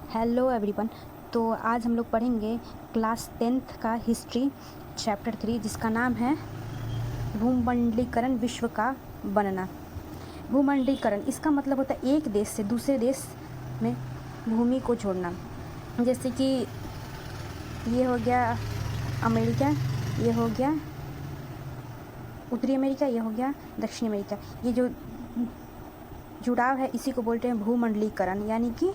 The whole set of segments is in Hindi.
Hello everyone. तो आज हम लोग पढ़ेंगे क्लास 10th का हिस्ट्री चैप्टर 3, जिसका नाम है भूमंडलीकरण, विश्व का बनना। भूमंडलीकरण इसका मतलब होता है एक देश से दूसरे देश में भूमि को जोड़ना। जैसे कि ये हो गया अमेरिका, ये हो गया उत्तरी अमेरिका, ये हो गया दक्षिण अमेरिका। ये जो जुड़ाव है इसी को बोलते हैं भूमंडलीकरण, यानी कि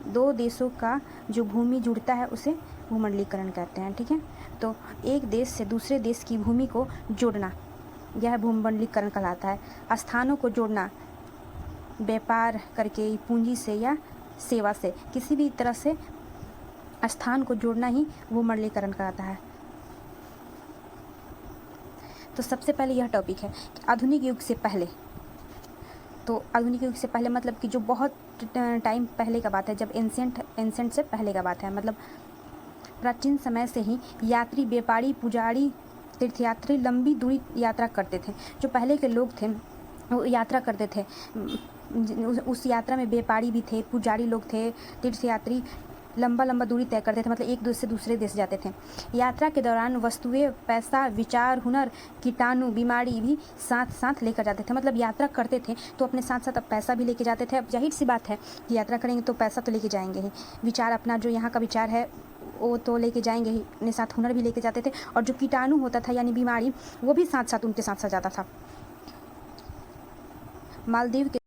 दो देशों का जो भूमि जुड़ता है उसे भूमंडलीकरण कहते हैं। ठीक है, तो एक देश से दूसरे देश की भूमि को जोड़ना, यह भूमंडलीकरण कहलाता है। स्थानों को जोड़ना, व्यापार करके, पूंजी से या सेवा से, किसी भी तरह से स्थान को जोड़ना ही भूमंडलीकरण कहलाता है। तो सबसे पहले यह टॉपिक है कि आधुनिक युग से पहले। तो आधुनिक युग से पहले मतलब कि जो बहुत टाइम पहले का बात है, जब एंसेंट से पहले का बात है, मतलब प्राचीन समय से ही यात्री, व्यापारी, पुजारी, तीर्थयात्री लंबी दूरी यात्रा करते थे। जो पहले के लोग थे वो यात्रा करते थे, उस यात्रा में व्यापारी भी थे, पुजारी लोग थे, तीर्थयात्री लंबा दूरी तय करते थे, मतलब एक देश से दूसरे देश जाते थे। यात्रा के दौरान वस्तुएं, पैसा, विचार, हुनर, कीटाणु, बीमारी भी साथ साथ लेकर जाते थे। मतलब यात्रा करते थे तो अपने साथ साथ अब पैसा भी लेके जाते थे। अब जाहिर सी बात है कि यात्रा करेंगे तो पैसा तो लेके जाएंगे ही, विचार, अपना जो यहाँ का विचार है वो तो लेके जाएंगे ही, अपने साथ हुनर भी लेके जाते थे, और जो कीटाणु होता था यानी बीमारी, वो भी साथ साथ उनके साथ साथ जाता था। मालदीव के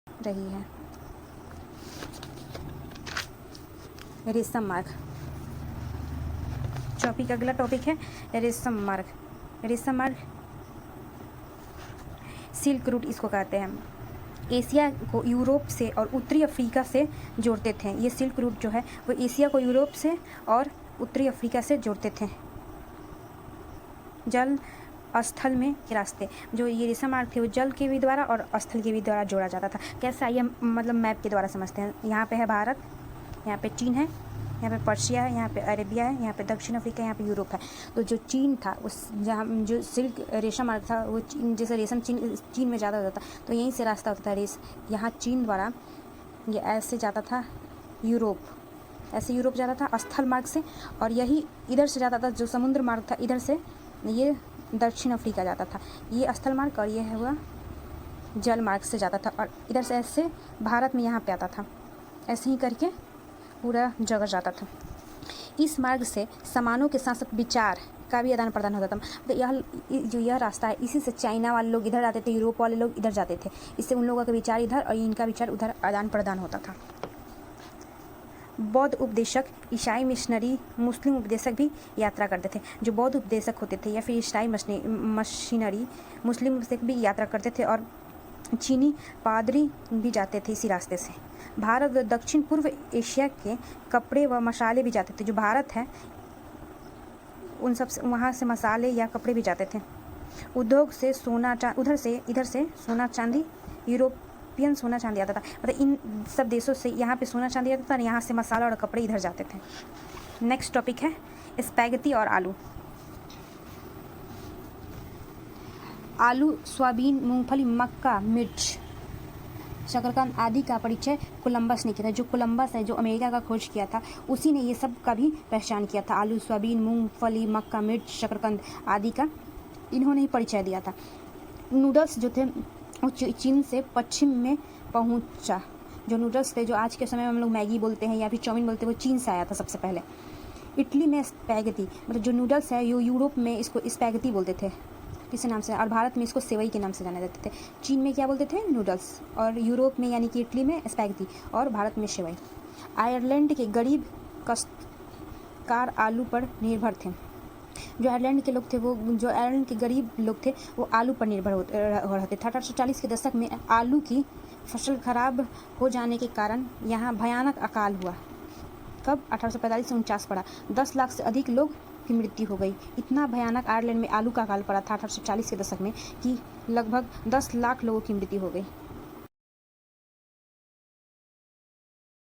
रही है रेशम मार्ग। अगला टॉपिक है रेशम मार्ग। रेशम मार्ग, सिल्क रूट इसको कहते हैं। एशिया को यूरोप से और उत्तरी अफ्रीका से जोड़ते थे। ये सिल्क रूट जो है वो एशिया को यूरोप से और उत्तरी अफ्रीका से जोड़ते थे। जल स्थल में के रास्ते, जो ये रेशम मार्ग थे वो जल के भी द्वारा और स्थल के भी द्वारा जोड़ा जाता था। कैसे, आइए मतलब मैप के द्वारा समझते हैं। यहाँ पे है भारत, यहाँ पे चीन है, यहाँ पे पर्शिया है, यहाँ पे अरेबिया है, यहाँ पे दक्षिण अफ्रीका, यहाँ पे यूरोप है। तो जो चीन था, उस जहाँ जो सिल्क रेशम मार्ग था वो जैसे रेशम चीन में ज़्यादा होता था, तो यहीं से रास्ता होता था यहाँ चीन द्वारा ये ऐसे जाता था यूरोप, ऐसे यूरोप जाता था स्थल मार्ग से, और यही इधर से जाता था जो समुद्र मार्ग था, इधर से ये दक्षिण अफ्रीका जाता था। ये स्थल मार्ग, और ये हुआ जल मार्ग से जाता था, और इधर से ऐसे भारत में यहाँ पे आता था। ऐसे ही करके पूरा जगह जाता था। इस मार्ग से सामानों के साथ साथ विचार का भी आदान प्रदान होता था। तो यह रास्ता है, इसी से चाइना वाले लोग इधर आते थे, यूरोप वाले लोग इधर जाते थे। इससे उन लोगों का विचार इधर और इनका विचार उधर आदान प्रदान होता था। बौद्ध उपदेशक, ईसाई मिशनरी, मुस्लिम उपदेशक भी यात्रा करते थे। जो बौद्ध उपदेशक होते थे या फिर ईसाई मशीनरी, मुस्लिम उपदेशक भी यात्रा करते थे, और चीनी पादरी भी जाते थे इसी रास्ते से। भारत व दक्षिण पूर्व एशिया के कपड़े व मसाले भी जाते थे। जो भारत है उन सब से, वहाँ से मसाले या कपड़े भी जाते थे। उद्योग से सोना इधर से सोना चांदी, यूरोपियन सोना चांदी आता था। मतलब इन सब देशों से यहाँ पे सोना चांदी आता था, और यहाँ से मसाला और कपड़े इधर जाते थे। नेक्स्ट टॉपिक है स्पैगेटी और आलू। आलू, सोयाबीन, मूंगफली, मक्का, मिर्च, शकरकंद आदि का परिचय कोलंबस ने किया था। जो कोलंबस है, जो अमेरिका का खोज किया था, उसी ने ये सब का भी पहचान किया था। आलू, सोयाबीन, मूंगफली, मक्का, मिर्च, शकरकंद आदि का इन्होंने ही परिचय दिया था। नूडल्स जो थे वो चीन से पश्चिम में पहुंचा। जो नूडल्स थे, जो आज के समय में हम लोग मैगी बोलते हैं या फिर चाउमीन बोलते हैं, वो चीन से आया था सबसे पहले। इटली में स्पैगेटी, मतलब जो नूडल्स है, यूरोप में इसको स्पैगेटी बोलते थे किसी नाम से, और भारत में इसको सेवई के नाम से जाने जाते थे। चीन में क्या बोलते थे? नूडल्स, और यूरोप में यानी कि इटली में स्पैगेटी, और भारत में सेवई। आयरलैंड के गरीब काश्तकार आलू पर निर्भर थे। जो आयरलैंड के लोग थे, वो जो आयरलैंड के गरीब लोग थे वो आलू पर निर्भर हो रहे थे। 1840 के दशक में आलू की फसल खराब हो जाने के कारण यहाँ भयानक अकाल हुआ। कब? 1845 से 49 पड़ा। 10 लाख से अधिक लोग की मृत्यु हो गई। इतना भयानक आयरलैंड में आलू का अकाल पड़ा था 1840 के दशक में कि लगभग 10 लाख लोगों की मृत्यु हो गई।